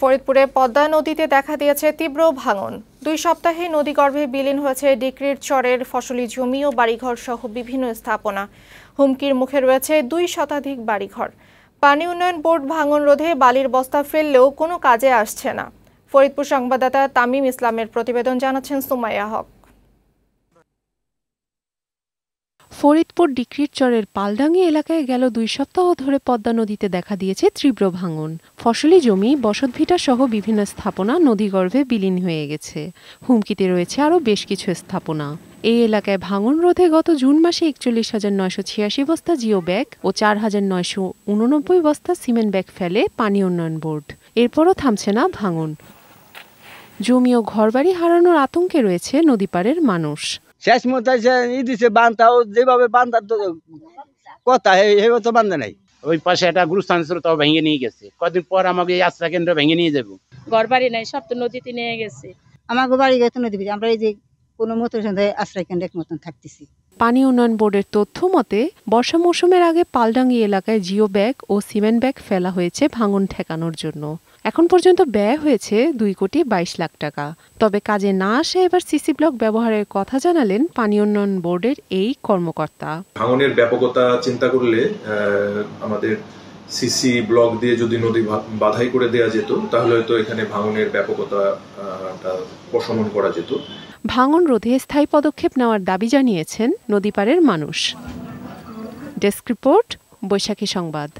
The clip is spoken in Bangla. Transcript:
ফরিদপুরে পদ্মা নদীতে দেখা দিয়েছে তীব্র ভাঙন। 2 সপ্তাহে নদীগর্ভে বিলীন হয়েছে ডিক্রির চরের ফসলি জমি ও বাড়িঘর সহ বিভিন্ন স্থাপনা। হুমকির মুখে রয়েছে 2 শতাধিক বাড়িঘর। পানি উন্নয়ন বোর্ড ভাঙন রোধে বালির বস্তা ফেললেও কোনো কাজে আসছে না। ফরিদপুর সংবাদদাতা তামিম ইসলামের প্রতিবেদন, জানাচ্ছেন সুমাইয়া হক। ফরিদপুর ডিক্রির চরের পালডাঙ্গি এলাকায় গেল 2 সপ্তাহ ধরে পদ্মা নদীতে দেখা দিয়েছে তীব্র ভাঙন। ফসলি জমি, বসতভিটা সহ বিভিন্ন স্থাপনা নদীগর্ভে বিলীন হয়ে গেছে। হুমকিতে রয়েছে আরও বেশ কিছু স্থাপনা। এই এলাকায় ভাঙন রোধে গত জুন মাসে 41,986 বস্তা জিও ব্যাগ ও 4,989 বস্তা সিমেন্ট ব্যাগ ফেলে পানি উন্নয়ন বোর্ড। এরপরও থামছে না ভাঙন। জমি ও ঘরবাড়ি হারানোর আতঙ্কে রয়েছে নদীপাড়ের মানুষ। শেষ মতো দিছে বান্ধাও, যেভাবে বান্ধার কথা এইভাবে তো বান্ধা নাই। ওই পাশে একটা গুরুস্থান ছিল, তাও ভেঙে নিয়ে গেছে। কদিন পর আমাকে এই আশ্রয় কেন্দ্র ভেঙে নিয়ে যাবো। ঘর বাড়ি নাই, সব তো নদীতে নিয়ে গেছে। আমাকে বাড়ি গেছে নদী, আমরা এই যে কোনো মতো আশ্রয় কেন্দ্রের মতন থাকতেছি। পানি উন্নয়ন বোর্ডের তথ্য মতে বর্ষা মৌসুমের আগে পালডাঙ্গি এলাকায় জিও ব্যাগ ও সিমেন্ট ব্যাগ ফেলা হয়েছে ভাঙন ঠেকানোর জন্য। এখন পর্যন্ত ব্যয় হয়েছে 2,22 লাখ টাকা। তবে কাজে না আসে এবার সিসি ব্লক ব্যবহারের কথা জানালেন পানি উন্নয়ন বোর্ডের এই কর্মকর্তা। ভাঙনের ব্যাপকতা চিন্তা করলে আমাদের সিসি ব্লক দিয়ে যদি নদী বাধাই করে দেওয়া যেত, তাহলে হয়তো এখানে ভাঙনের ব্যাপকতা প্রশমন করা যেত। ভাঙন রোধে স্থায়ী পদক্ষেপ নেওয়ার দাবি জানিয়েছেন নদীপাড়ের মানুষ। ডেস্ক রিপোর্ট, বৈশাখী সংবাদ।